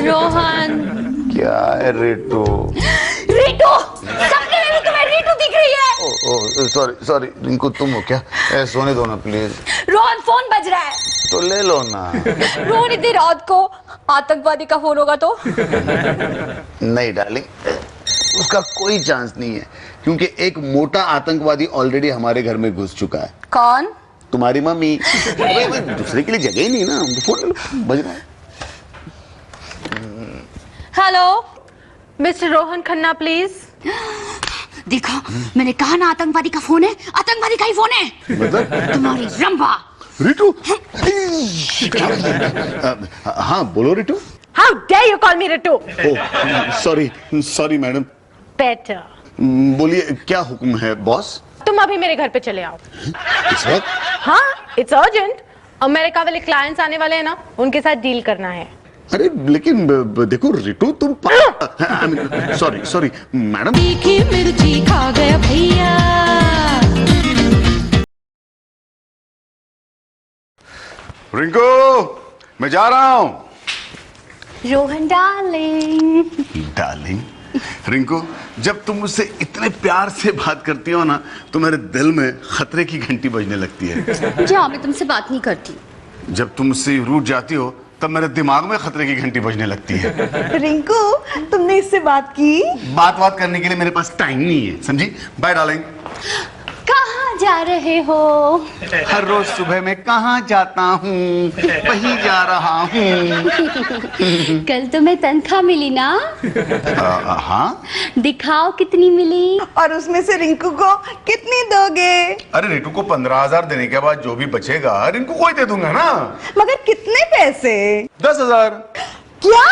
रोहन। क्या है रिटू? रिटू, सपने में भी तुम्हें रिटू दिख रही है। ओ सॉरी सॉरी रिंकू, तुम हो क्या? सोने दो ना प्लीज। रोहन फोन बज रहा है। तो ले लो ना। रोहन इतनी रात को आतंकवादी का फोन होगा तो? नहीं डार्लिंग, उसका कोई चांस नहीं है, क्योंकि एक मोटा आतंकवादी ऑलरेडी हमारे घर में घुस चुका है। कौन? तुम्हारी मम्मी। दूसरे के लिए जगह ही नहीं ना, फोन बज रहा है। Hello mister Rohan Khanna please. देखा, मैंने कहा ना आतंकवादी का फोन है। आतंकवादी का ही फोन है। मतलब? तुम्हारी रंभा। रिटू। हाँ बोलो Ritu. How dare you call me Ritu? Sorry sorry madam. Better. बोलिए क्या हुक्म है बॉस? तुम अभी मेरे घर पे चले आओ। इस वक्त? हाँ, इट्स अर्जेंट। अमेरिका वाले क्लाइंट्स आने वाले हैं ना, उनके साथ डील करना है। अरे लेकिन देखो रिटू, तुम सॉरी सॉरी मैडम। तीखी मिर्ची खा गया भैया। रिंकू, मैं जा रहा हूँ। रोहन डार्लिंग। डार्लिंग रिंकू, जब तुम मुझसे इतने प्यार से बात करती हो ना, तो मेरे दिल में खतरे की घंटी बजने लगती है। जाओ, मैं तुमसे बात नहीं करती। जब तुम मुझसे रूठ जाती हो, तब मेरे दिमाग में खतरे की घंटी बजने लगती है। रिंकू, तुमने इससे बात की? बात करने के लिए मेरे पास टाइम नहीं है, समझी? Bye darling. कहाँ जा रहे हो? हर रोज सुबह मैं कहाँ जाता हूँ, वहीं जा रहा हूँ। कल तुम्हें तनख्वाह मिली ना? हाँ। दिखाओ कितनी मिली। और उसमें से रिंकू को कितनी दोगे? अरे रिटू को 15,000 देने के बाद जो भी बचेगा रिंकू को ही दे दूंगा ना। मगर कितने पैसे? 10,000। क्या?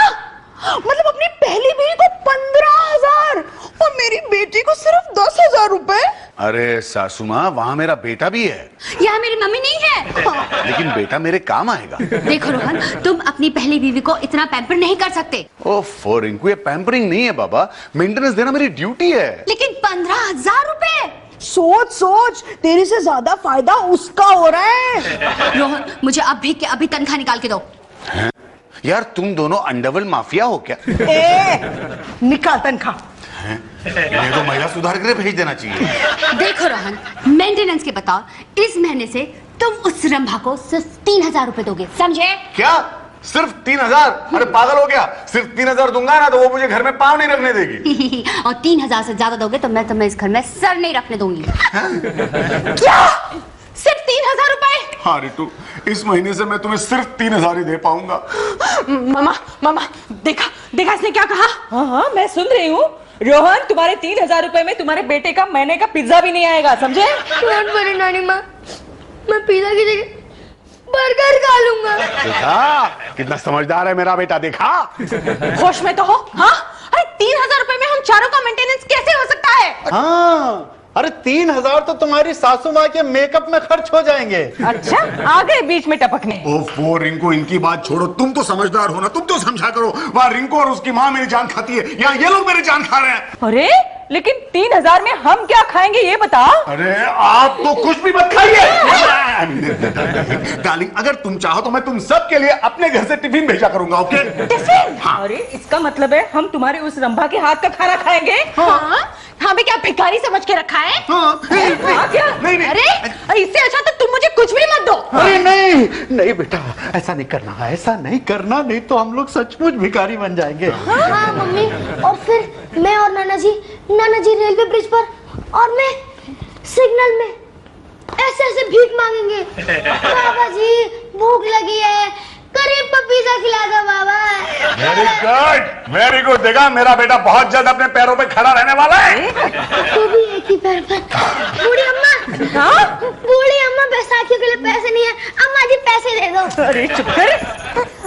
मतलब अपनी पहली बीवी को 15,000 और मेरी बेटी को सिर्फ 10,000 रुपए? अरे सासू माँ, वहाँ मेरा बेटा भी है। यहाँ मेरी मम्मी नहीं है। लेकिन बेटा मेरे काम आएगा। देखो रोहन, तुम अपनी पहली बीवी को इतना पैम्पर नहीं कर सकते। ओफो रिंकू, ये पैम्परिंग नहीं है बाबा, मेंटेनेंस देना मेरी ड्यूटी है। लेकिन 15,000 रुपए? सोच सोच, तेरे से ज्यादा फायदा उसका हो रहा है। रोहन, मुझे अभी के अभी तनख्वाह निकाल के दो। यार तुम दोनों अंडरवर्ल्ड माफिया हो क्या? निकाल तनख्वाह। ये तो महिला सुधार के लिए भेज देना चाहिए। देखो रोहन, मेंटेनेंस के बताओ, इस महीने से तुम उस रंभा को सिर्फ 3,000 रुपए दोगे, समझे? क्या सिर्फ 3,000? अरे पागल हो गया? सिर्फ 3,000 दूंगा ना तो वो मुझे घर में पाँव नहीं रखने देगी। और 3,000 से ज्यादा दोगे तो मैं तुम्हें इस घर में सर नहीं रखने दूंगी। क्या? सिर्फ 3,000 रुपए? हाँ रितु, इस महीने से मैं तुम्हें सिर्फ 3,000 ही दे पाऊंगा। मामा मामा, देखा देखा इसने क्या कहा? हाँ हाँ, मैं सुन रही हूँ। रोहन, तुम्हारे 3,000 रुपए में तुम्हारे बेटे का महीने का पिज्जा भी नहीं आएगा, समझे? नानी माँ, मैं पिज्जा की जगह बर्गर खा लूंगा। देखा कितना समझदार है मेरा बेटा, देखा? होश में तो हो? हाँ, अरे 3,000 रुपए में हम चारों का मेंटेनेंस कैसे हो सकता है? हाँ, अरे 3,000 तो तुम्हारी सासू माँ के मेकअप में खर्च हो जाएंगे। अच्छा, आ गए बीच में टपकने। ओफो रिंकू, इनकी बात छोड़ो, तुम तो समझदार हो ना, तुम तो समझा करो। वहाँ रिंकू और उसकी माँ मेरी जान खाती है, यहाँ ये लोग मेरी जान खा रहे हैं। अरे लेकिन 3,000 में हम क्या खाएंगे ये बता। अरे आप तो कुछ भी मत खाइए। डार्लिंग, अगर तुम चाहो तो मैं तुम सब के लिए अपने घर से टिफिन भेजा करूंगा, ओके? टिफिन? हाँ। अरे इसका मतलब है हम तुम्हारे उस रंभा के हाथ का खाना खाएंगे? हाँ। हमें क्या भिखारी समझ के रखा है? हाँ। क्या? नहीं, नहीं। अरे इससे अच्छा तो तुम मुझे कुछ भी मत दो। अरे नहीं नहीं बेटा, ऐसा नहीं करना है, ऐसा नहीं करना, नहीं तो हम लोग सचमुच भिखारी बन जाएंगे। हाँ मम्मी, और फिर मैं और नाना जी रेलवे ब्रिज पर और मैं सिग्नल में ऐसे ऐसे भीख मांगेंगे। बाबा जी भूख लगी है, करीब पर पिज्जा खिला दो बाबा। Very good, very good. देखा, मेरा बेटा बहुत जल्द अपने पैरों पे खड़ा रहने वाला है। तू भी एक ही पैर पर। बूढ़ी अम्मा, हाँ? बूढ़ी अम्मा, बैसाखियों के लिए पैसे नहीं है, अम्मा जी पैसे दे दो। अरे चुप कर,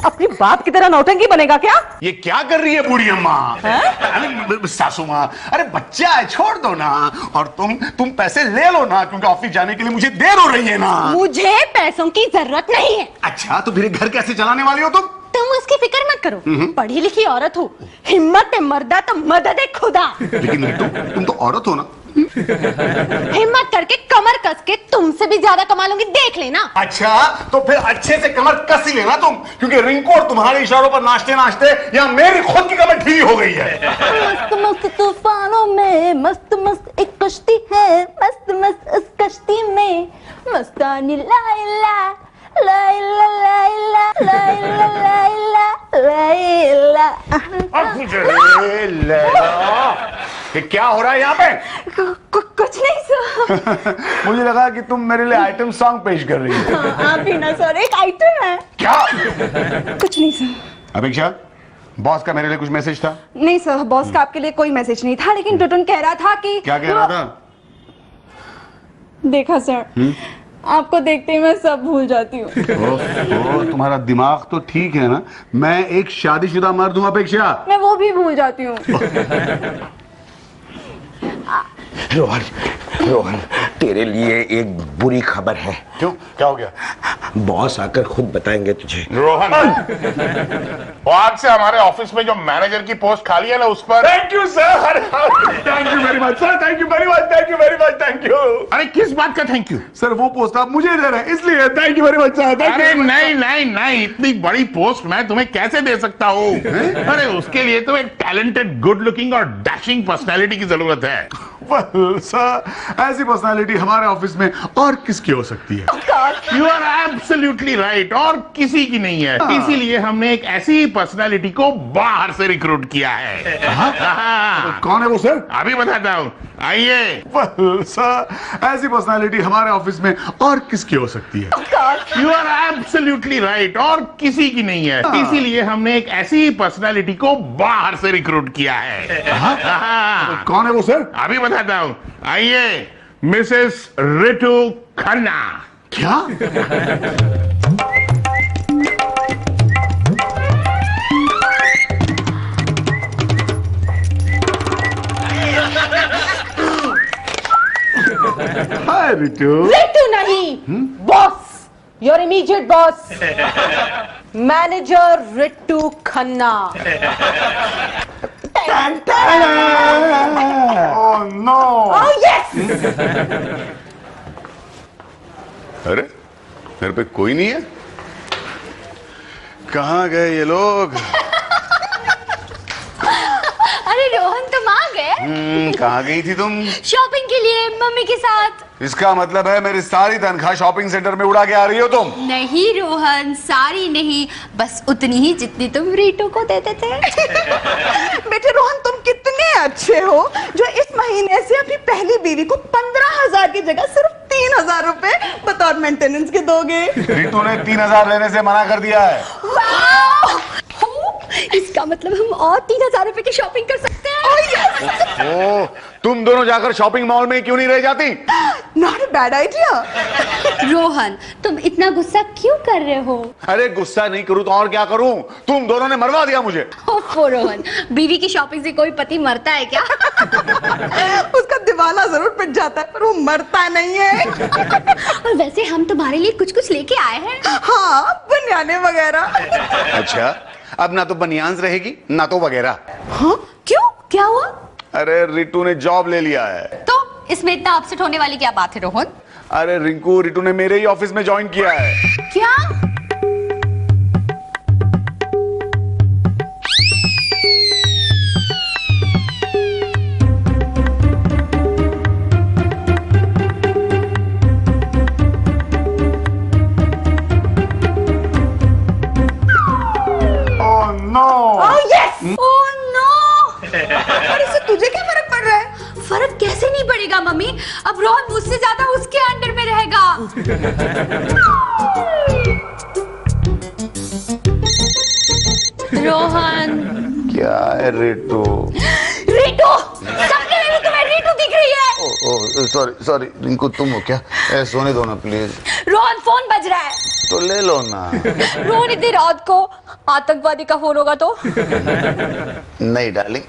अपनी बाप की तरह नौटंकी बनेगा क्या? ये क्या कर रही है बूढ़ी अम्मा? अरे सासू माँ, अरे बच्चा है, छोड़ दो ना। और तुम पैसे ले लो ना, क्योंकि ऑफिस जाने के लिए मुझे देर हो रही है ना। मुझे पैसों की जरूरत नहीं है। अच्छा, तो फिर घर कैसे चलाने वाली हो तुम? तुम उसकी फिक्र मत करो, पढ़ी लिखी औरत हो, हिम्मत है मर्दा तो मदद है खुदा। लेकिन रितु, तुम तो औरत हो ना, हिम्मत करके कमर कस के तुमसे भी ज्यादा कमा लूंगी, देख लेना। अच्छा तो फिर अच्छे से कमर कस ही लेना तुम, क्योंकि रिंकू और तुम्हारे इशारों पर नाचते नाचते यहाँ मेरी खुद की कमर ढीली हो गई है। मस्त मस्त तूफानों में मस्त मस्त एक कश्ती है, मस्त मस्त उस कश्ती में मस्तानी लाइला लाइला लाइला लाइला लाइला लाइला। ये क्या हो रहा है यहाँ पे? कुछ नहीं सर। मुझे लगा कि तुम मेरे लिए आइटम सॉन्ग पेश कर रही हो। आप भी ना सर, एक आइटम है। क्या? कुछ नहीं सर। अपेक्षा, बॉस का मेरे लिए कुछ मैसेज था? नहीं सर, बॉस का आपके लिए कोई मैसेज नहीं था, लेकिन टुटुन कह रहा था कि क्या कह रहा था? देखा सर, आपको देखते ही मैं सब भूल जाती हूँ। तुम्हारा दिमाग तो ठीक है ना? मैं एक शादीशुदा मर्द हूँ अपेक्षा। मैं वो भी भूल जाती हूँ। रोहन, रोहन, तेरे लिए एक बुरी खबर है। क्यों, क्या हो गया? बॉस आकर खुद बताएंगे तुझे। रोहन, वो आज से हमारे ऑफिस में जो मैनेजर की पोस्ट खाली है ना, उस पर। Thank you sir, thank you very much sir, thank you very much, thank you very much, thank you. अरे किस बात का थैंक यू? सर वो पोस्ट आप मुझे दे रहे हैं इसलिए thank you very much sir. अरे नहीं नहीं नहीं, इतनी बड़ी पोस्ट मैं तुम्हें कैसे दे सकता हूँ? अरे उसके लिए तो एक टैलेंटेड, गुड लुकिंग और डैशिंग पर्सनैलिटी की जरूरत है। सर ऐसी पर्सनालिटी हमारे ऑफिस में और किसकी हो सकती है? यू आर एब्सोल्युटली राइट, और किसी की नहीं है। इसीलिए हमने एक ऐसी पर्सनालिटी को बाहर से रिक्रूट किया है। कौन है वो सर? अभी बताता हूँ, आइए। सर ऐसी पर्सनालिटी हमारे ऑफिस में और किसकी हो सकती है? यू आर एब्सोल्युटली राइट, और किसी की नहीं है। इसीलिए हमने एक ऐसी पर्सनालिटी को बाहर से रिक्रूट किया है। कौन है वो सर? अभी बताता हूँ, आइए। मिसेस रितु खन्ना। क्या? हाय रितु। रितु नहीं, boss, your immediate boss, manager Ritu Khanna. Oh no. Oh yes. अरे घर पे कोई नहीं है? कहाँ गए ये लोग? अरे रोहन, तुम आ गए? कहाँ गई थी तुम? शॉपिंग के लिए मम्मी के साथ। इसका मतलब है मेरी सारी तनख्वाह शॉपिंग सेंटर में उड़ा के आ रही हो तुम? नहीं रोहन, सारी नहीं, बस उतनी ही जितनी तुम रीटू को देते थे। बेटे रोहन, तुम कितने अच्छे हो जो इस महीने से अपनी पहली बीवी को 15,000 की जगह सिर्फ 3,000 रुपए बतौर मेंटेनेंस के दोगे। रितु ने 3,000 लेने से मना कर दिया है। इसका मतलब हम और 3,000 रुपए की शॉपिंग कर सकते हैं। ओह, तुम दोनों जाकर शॉपिंग मॉल में क्यों नहीं रह जाती? Not a bad idea. Rohan, तुम इतना गुस्सा क्यों कर रहे हो? अरे गुस्सा नहीं करूं तो और क्या करूं? तुम दोनों ने मरवा दिया मुझे। ओफो रोहन, बीवी की शॉपिंग से कोई पति मरता है क्या? उसका दिवाला जरूर पिट जाता है पर वो मरता नहीं है। और वैसे हम तुम्हारे लिए कुछ कुछ लेके आए हैं। हाँ, बनियाने वगैरह। अच्छा, अब ना तो बनियान्स रहेगी ना तो वगैरह। हाँ? क्यों, क्या हुआ? अरे रितु ने जॉब ले लिया है। तो इसमें इतना अपसेट होने वाली क्या बात है रोहन? अरे रिंकू, रितु ने मेरे ही ऑफिस में ज्वाइन किया है। क्या? Oh no! और इससे तुझे क्या फर्क पड़ रहा है? फर्क कैसे नहीं पड़ेगा मम्मी? अब रोहन मुझसे ज्यादा उसके अंडर में रहेगा। रोहन। क्या है रितु? रीटू, सबके लिए तुम्हें रीटू दिख रही है। सॉरी सॉरी रिंकू, तुम हो क्या? सोने दो ना प्लीज। रोहन, फोन बज रहा है। तो ले लो ना। रोहन, इतनी रात को आतंकवादी का फोन होगा तो? नहीं डार्लिंग,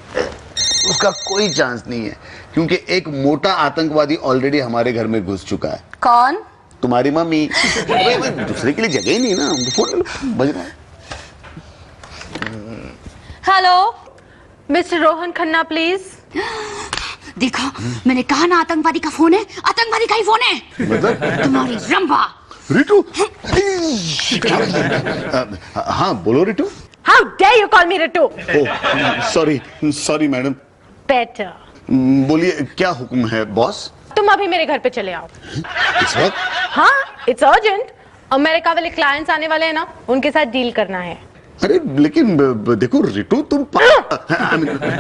उसका कोई चांस नहीं है, क्योंकि एक मोटा आतंकवादी ऑलरेडी हमारे घर में घुस चुका है। कौन? तुम्हारी मम्मी। दूसरे के लिए जगह ही नहीं ना, फोन ले लो, बज रहा है। Hello, mister Rohan Khanna please. देखा, मैंने कहा ना आतंकवादी का फोन है, आतंकवादी का ही फोन है। मतलब तुम्हारी रंभा। रितु, हाँ बोलो Ritu. How dare you call me Ritu? Sorry sorry madam. Better. बोलिए क्या हुक्म है बॉस? तुम अभी मेरे घर पे चले आओ। इस वक्त? हाँ, it's urgent. अमेरिका वाले क्लाइंट्स आने वाले हैं ना, उनके साथ डील करना है। अरे लेकिन देखो रितु, तुम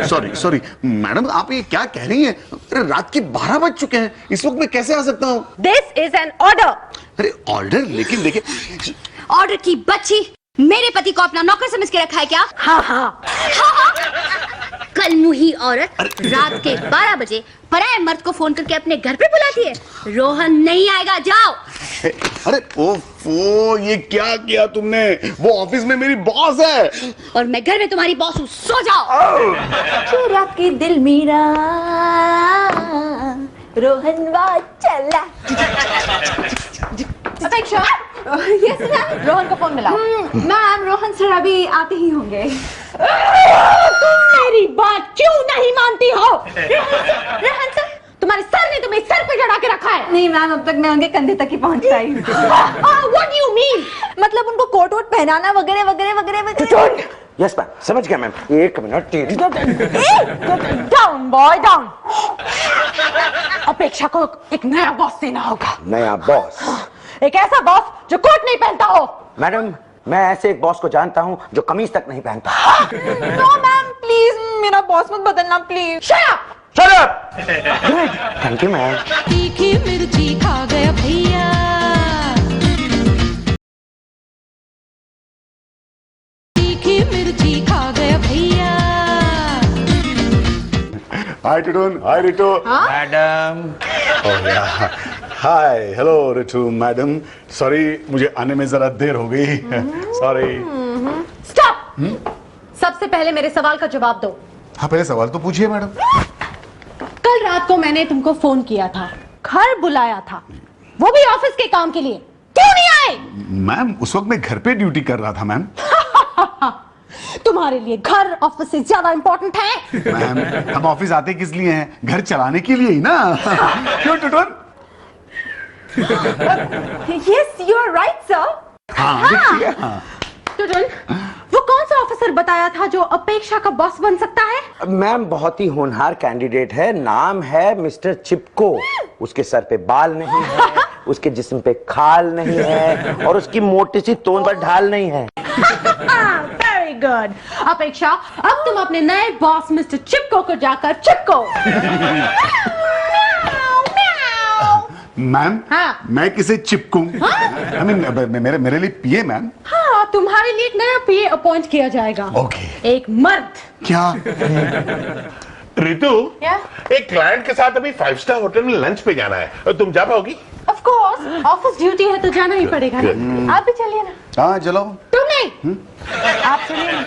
सॉरी सॉरी मैडम, आप ये क्या कह रही हैं? अरे रात के 12 बज चुके हैं, इस वक्त मैं कैसे आ सकता हूँ? This is an order. अरे ऑर्डर, लेकिन देखिए। ऑर्डर की बच्ची, मेरे पति को अपना नौकर समझ के रखा है क्या? हाँ हाँ। कल मुही औरत रात के 12 बजे पराये मर्द को फोन करके अपने घर पे बुलाती है। रोहन नहीं आएगा, जाओ। अरे ओफो, ये क्या किया तुमने? वो ऑफिस में मेरी बॉस है और मैं घर में तुम्हारी बॉस हूँ, सो जाओ। चुरा के दिल मेरा रोहन बात चला। अपेक्षा, यस मैम, रोहन को फोन मिलाओ। मैम, रोहन सर अभी आते ही होंगे। तुम मेरी बात क्यों नहीं मानती हो? रोहन सर, तुम्हारे सर ने तुम्हें सर पे चढ़ा के रखा है। नहीं मैम, अब तक मैं उनके कंधे तक ही पहुंच पाई हूँ। What do you mean? मतलब उनको कोट वोट पहनाना वगैरह वगैरह वगैरह। यस मैम, समझ गया मैम। एक मिनट तेरी। Down boy down. अपेक्षा को एक नया बॉस देना होगा। नया बॉस? एक ऐसा बॉस जो कोट नहीं पहनता हो। मैडम, मैं ऐसे एक बॉस को जानता हूँ जो कमीज तक नहीं पहनता। नो मैम, प्लीज मेरा बॉस मत बदलना please. Shut up! Shut up! Thank you ma'am. तीखी मिर्ची खा गया भैया। तीखी मिर्ची खा गया भैया। हाय टुटुन, हाय रितु। मैडम। हाय, हेलो रितु मैडम। सॉरी, मुझे आने में जरा देर हो गई। सॉरी। स्टॉप! सबसे पहले मेरे सवाल का जवाब दो। हाँ, पहले सवाल तो पूछिए मैडम। कल रात को मैंने तुमको फोन किया था, घर बुलाया था, वो भी ऑफिस के काम के लिए, क्यों नहीं आए? मैम, उस वक्त मैं घर पे ड्यूटी कर रहा था मैम। तुम्हारे लिए घर ऑफिस से ज्यादा इंपॉर्टेंट है। मैम, हम ऑफिस आते किस लिए हैं? घर चलाने के लिए ही ना। क्यों टुटुन? Yes, you are right, sir. हाँ। टुटुन, वो कौन सा ऑफिसर बताया था जो अपेक्षा का बॉस बन सकता है? मैम, बहुत ही होनहार कैंडिडेट है, नाम है मिस्टर चिपको। उसके सर पे बाल नहीं है, उसके जिस्म पे खाल नहीं है और उसकी मोटी सी तोंद पर ढाल नहीं है। Very good. अपेक्षा, अब तुम अपने नए बॉस मिस्टर चिपको को जाकर चिपको। मैम, हाँ। मैं किसे चिपकूं? I mean, मेरे लिए पिए मैम। हाँ, तुम्हारे लिए एक नया पीए अपॉइंट किया जाएगा। ओके। एक मर्द। क्या? रितु, क्या? एक क्लाइंट के साथ अभी 5 स्टार होटल में लंच पे जाना है, तुम जा पाओगी? Of course, ऑफिस ड्यूटी है तो जाना ही पड़ेगा ना। आप भी चलिए ना। हाँ, चलो। तुम नहीं, आप चलिए ना।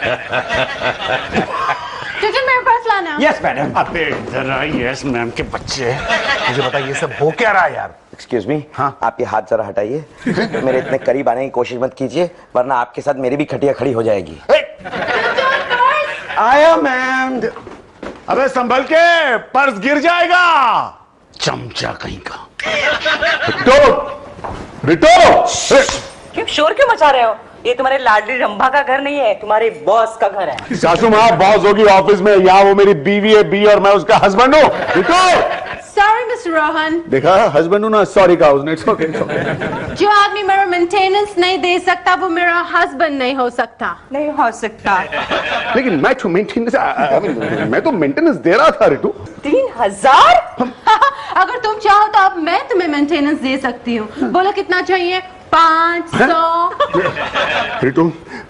टिकट मेरे पास लाना। Yes madam. अबे जरा, यस मैम के बच्चे, मुझे बता ये सब हो क्या रहा है यार? एक्सक्यूज मी, हाँ? आप ये हाथ जरा हटाइए। मेरे इतने करीब आने की कोशिश मत कीजिए, वरना आपके साथ मेरी भी खटिया खड़ी हो जाएगी। आया मैम। अबे संभल के, पर्स गिर जाएगा। चमचा कहीं का। रिटो! क्यों शोर क्यों मचा रहे हो? ये तुम्हारे लाडली रंभा का घर नहीं है, तुम्हारे बॉस का घर है। सासू माँ बॉस होगी ऑफिस में, यहाँ वो मेरी बीवी है बी और मैं उसका हस्बैंड हूँ। रिटो! Sorry, Mr. रोहन। देखा, हस्बैंड हूँ ना, सॉरी कहा उसने। It's okay, it's okay. जो आदमी मेरा मेंटेनेंस नहीं दे सकता वो मेरा हस्बैंड नहीं हो सकता। नहीं हो सकता। लेकिन मैं तो मेंटेनेंस, मैं तो मेंटेनेंस दे रहा था रिटू। 3000? अगर तुम चाहो तो अब मैं तुम्हें मेंटेनेंस दे सकती हूँ। बोलो कितना चाहिए? 500।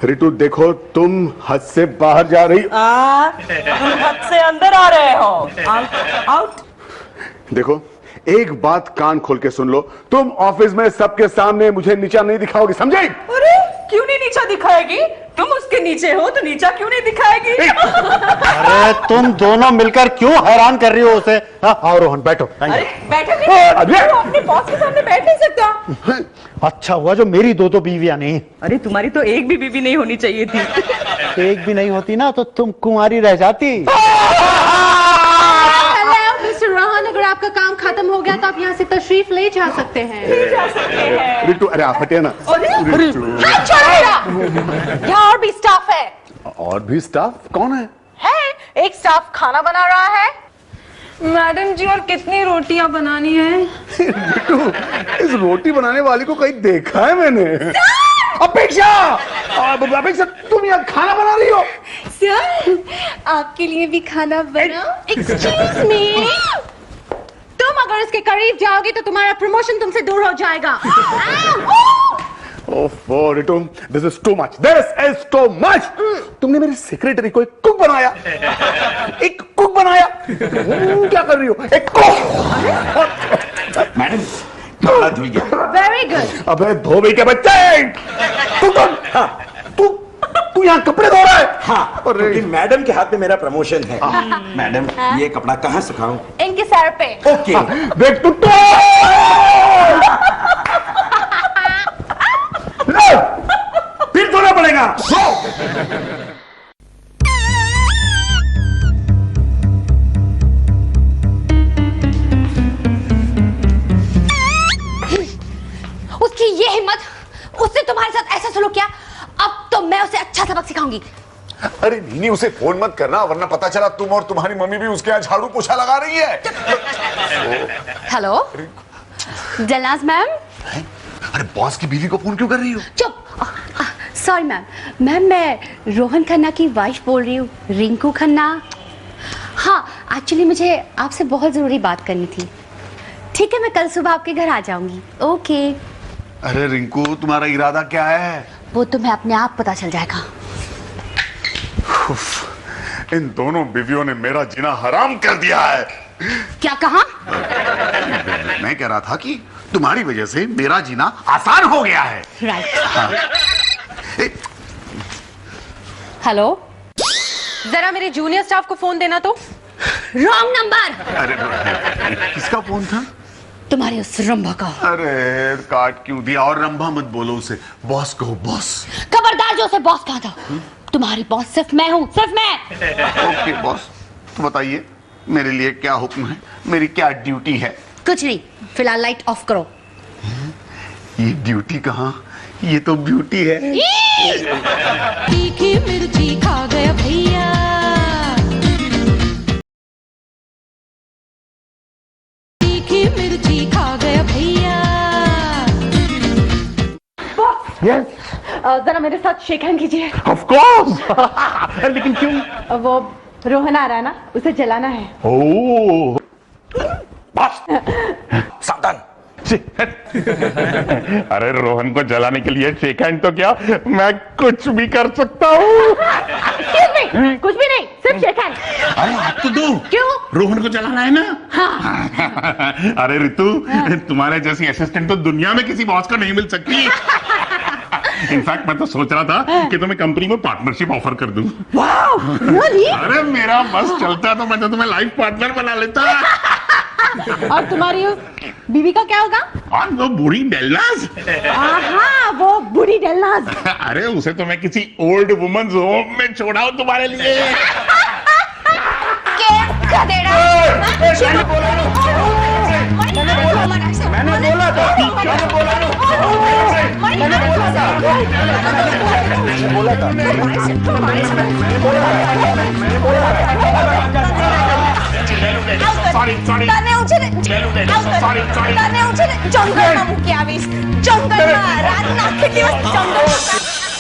रिटू देखो, तुम हद से बाहर जा रही। तुम हद से अंदर आ रहे हो। आउट। देखो, एक बात कान खोल के सुन लो, तुम ऑफिस में सबके सामने मुझे नीचा नहीं दिखाओगी, समझे? अरे क्यों नहीं नीचा दिखाएगी? तुम उसके नीचे हो तो नीचा क्यों नहीं दिखाएगी? अरे तुम दोनों मिलकर क्यों हैरान कर रही हो उसे? आओ रोहन, बैठो। अरे बैठे नहीं, वो अपने बॉस के सामने बैठ नहीं सकता। अच्छा हुआ जो मेरी दो बीवियां नहीं। अरे तुम्हारी तो एक भी बीवी नहीं होनी चाहिए थी। एक भी नहीं होती ना तो तुम कुंवारी रह जाती। Hello, Mr. आपका काम खत्म हो गया तो आप यहाँ से तशरीफ ले जा सकते हैं। रितु, अरे आप हटिए ना। यहाँ और भी स्टाफ है। और भी स्टाफ कौन है? एक स्टाफ खाना बना रहा है। मैडम जी, और कितनी रोटियां बनानी है? रितु, इस रोटी बनाने वाली को कहीं देखा है मैंने। अपेक्षा, अपेक्षा, तुम यहाँ खाना बना रही हो? सर, आपके लिए भी खाना बनाओ। एक्सक्यूज मी, तुम अगर इसके करीब जाओगे तो तुम्हारा प्रमोशन तुमसे दूर हो जाएगा। ओफो Ritu, this is too much, this is too much. तुमने मेरी सेक्रेटरी को एक कुक बनाया, एक कुक बनाया। क्या कर रही हो? एक कुक। मैडम कपड़ा धुल गया। Very good. अबे धोबी के बच्चे, तू यहाँ कपड़े धो रहा है? हाँ, क्योंकि मैडम के हाथ में मेरा प्रमोशन है। मैडम, ये कपड़ा कहाँ सुखाऊं? इनके सर पे। ओके। देख तू फिर धोना पड़ेगा। उसकी ये हिम्मत, उसने तुम्हारे साथ ऐसा सलूक किया। अब तो मैं उसे अच्छा सबक सिखाऊंगी। अरे नीनी, उसे फोन मत करना, वरना पता चला तुम और तुम्हारी मम्मी भी उसके यहाँ झाड़ू पोछा लगा रही है। Hello Jalnaz ma'am. अरे बॉस की बीवी को फोन क्यों कर रही हो? चुप। Sorry ma'am. मैम, मैं रोहन खन्ना की वाइफ बोल रही हूँ, रिंकू खन्ना। हाँ, एक्चुअली मुझे आपसे बहुत जरूरी बात करनी थी। ठीक है, मैं कल सुबह आपके घर आ जाऊंगी। ओके। अरे रिंकू, तुम्हारा इरादा क्या है? वो तुम्हें अपने आप पता चल जाएगा। इन दोनों बीवियों ने मेरा जीना हराम कर दिया है। क्या कहा? मैं कह रहा था कि तुम्हारी वजह से मेरा जीना आसान हो गया है। राइट। हेलो, जरा मेरे जूनियर स्टाफ को फोन देना तो। Wrong number. अरे किसका फोन था? तुम्हारी उस रंभा का। अरे काट क्यों दिया? और रंभा मत बोलो उसे, बॉस कहो, बॉस। खबरदार जो उसे बॉस कहा था। तुम्हारी बॉस सिर्फ मैं हूँ, सिर्फ मैं। ओके बॉस, तो बताइए मेरे लिए क्या हुक्म है, मेरी क्या ड्यूटी है? कुछ नहीं, फिलहाल लाइट ऑफ करो। ये ड्यूटी कहाँ, ये तो ब्यूटी है। तीखी मिर्ची खा गया भैया। तीखी मिर्ची खा गया भैया। यस। जरा मेरे साथ शेक हैंड कीजिए। Of course. लेकिन क्यों? वो रोहन आ रहा है ना, उसे जलाना है। ओह, बॉस सावधान। अरे रोहन को जलाने के लिए शेक हैंड तो क्या, मैं कुछ भी कर सकता हूँ। कुछ भी नहीं, सिर्फ शेक हैंड। अरे आप तो दो। क्यों? रोहन को जलाना है ना। हाँ। अरे रितु, तुम्हारे जैसी असिस्टेंट तो दुनिया में किसी बॉस को नहीं मिल सकती। इनफैक्ट मैं तो सोच रहा था कि तुम्हें कंपनी में पार्टनरशिप ऑफर कर दूं। Wow, really? अरे मेरा बस चलता तो मैं तो तुम्हें लाइफ पार्टनर बना लेता। और तुम्हारी उस बीवी का क्या होगा? और वो बूढ़ी डेलनाज। हाँ, वो बूढ़ी डेलनाज। अरे उसे तो मैं किसी ओल्ड वुमेन्स होम में छोड़ाऊं तुम्हारे लिए। मैंने बोला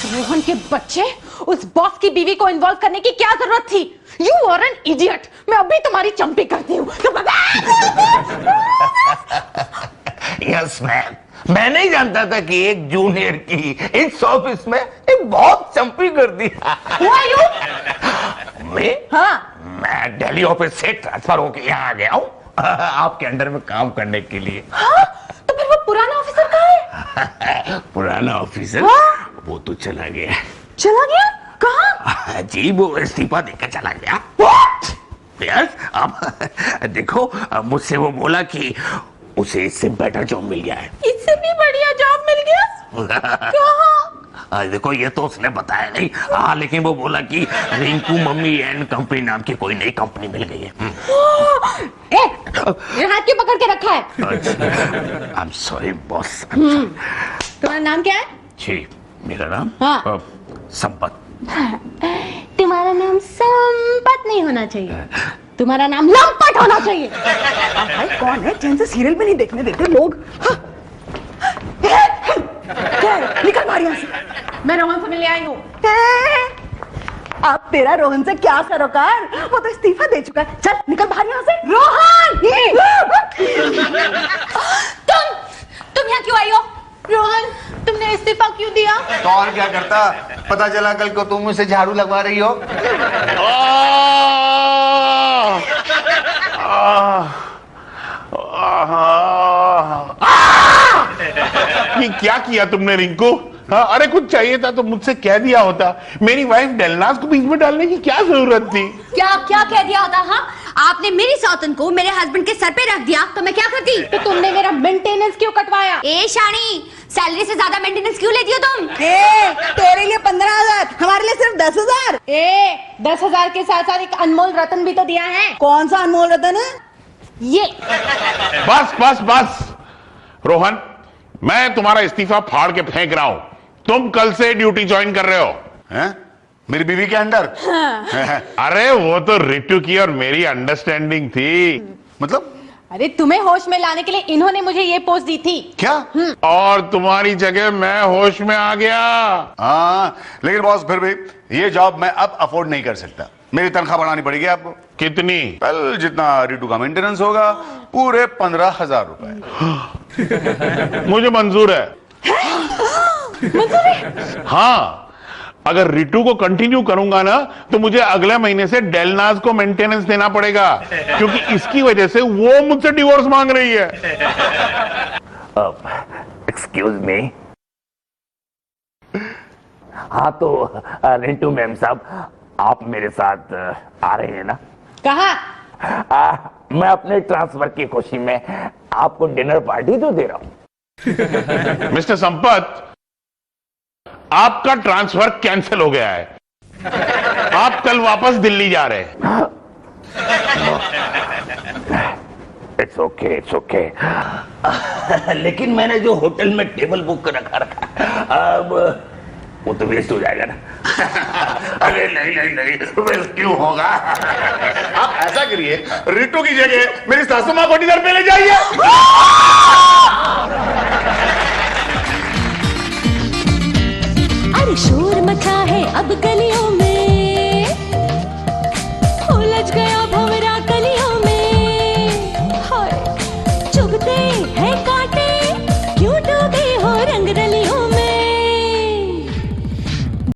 रोहन के बच्चे, उस बॉस की बीवी को इन्वॉल्व करने की क्या जरूरत थी? You are an idiot. मैं अभी तुम्हारी चंपी करती हूँ। यस मैम, मैं नहीं जानता था कि एक जूनियर की इस ऑफिस में एक बहुत चंपी कर दी। मैं? हाँ, मैं दिल्ली ऑफिस से ट्रांसफर होकर यहाँ आ गया हूँ आपके अंडर में काम करने के लिए। हाँ? तो फिर वो पुराना ऑफिसर कहाँ है? पुराना ऑफिसर? हाँ? वो तो चला गया। चला गया? कहाँ? जी, वो इस्तीफा देकर चला गया। यस, अब देखो, मुझसे वो बोला कि उसे इससे बेटर जॉब मिल गया है। इससे भी बढ़िया जॉब मिल गया? कहाँ? देखो ये तो उसने बताया नहीं। हाँ लेकिन वो बोला कि रिंकू मम्मी एंड कंपनी नाम की कोई नई कंपनी मिल गई है। मेरा हाथ क्यों पकड़ के रखा है? I am sorry boss. तुम्हारा नाम क्या है? जी मेरा नाम हाँ। संपत। तुम्हारा नाम संपत नहीं होना चाहिए, तुम्हारा नाम लंपट होना चाहिए। भाई कौन है जिनसे सीरियल में नहीं देखने देते लोग? हाँ। क्या है? निकल बाहर यहाँ से। मैं रोहन से मिलने आई हूँ। आप तेरा रोहन से क्या सरोकार, वो तो इस्तीफा दे चुका है। चल निकल बाहर यहाँ से। रोहन! तुम यहाँ क्यों आई हो? रोहन तुमने इस्तीफा क्यों दिया? तो और क्या करता, पता चला कल को तुम मुझसे झाड़ू लगवा रही हो। ये क्या किया तुमने रिंकू? हाँ, अरे कुछ चाहिए था तो मुझसे कह दिया होता। मेरी वाइफ डेलनाज को बीच में डालने की क्या जरूरत थी? क्या क्या कह दिया होता? हाँ आपने मेरी सौतन को मेरे हस्बैंड के सर पे रख दिया तो मैं क्या करती? तो तुमने मेरा मेंटेनेंस क्यों कटवाया? ए शानी, सैलरी से ज्यादा मेंटेनेंस क्यों लेती हो तुम? तेरे लिए 15,000, हमारे लिए सिर्फ 10,000। 10,000 के साथ साथ एक अनमोल रतन भी तो दिया है। कौन सा अनमोल रतन है? ये बस बस बस रोहन, मैं तुम्हारा इस्तीफा फाड़ के फेंक रहा हूं। तुम कल से ड्यूटी ज्वाइन कर रहे हो। हैं? मेरी बीवी के अंडर? अरे वो तो रितु की और मेरी अंडरस्टैंडिंग थी। मतलब? अरे तुम्हें होश में लाने के लिए इन्होंने मुझे ये पोस्ट दी थी। क्या? और तुम्हारी जगह मैं होश में आ गया। हाँ लेकिन बॉस फिर भी ये जॉब मैं अब अफोर्ड नहीं कर सकता। मेरी तनख्वाह बढ़ानी पड़ेगी आपको। कितनी? कल जितना रितु का मेंटेनेंस होगा, पूरे 15,000 रुपए। मुझे मंजूर है। मंजूर है? हाँ, अगर रितु को कंटिन्यू करूंगा ना तो मुझे अगले महीने से डेलनाज को मेंटेनेंस देना पड़ेगा, क्योंकि इसकी वजह से वो मुझसे डिवोर्स मांग रही है। Excuse me. हाँ तो रिंटू मैम साहब, आप मेरे साथ आ रहे हैं ना? कहा? मैं अपने ट्रांसफर की खुशी में आपको डिनर पार्टी तो दे रहा हूं। मिस्टर संपत, आपका ट्रांसफर कैंसिल हो गया है। आप कल वापस दिल्ली जा रहे हैं। It's okay it's okay. लेकिन मैंने जो होटल में टेबल बुक कर रखा अब वो तो वेस्ट हो जाएगा ना। अरे नहीं नहीं नहीं, वेस्ट क्यों होगा? आप ऐसा करिए, रितु की जगह मेरी सासू मां को डिनर पे ले जाइए। अरे शोर मचा है अब गलियों में, उलझ गया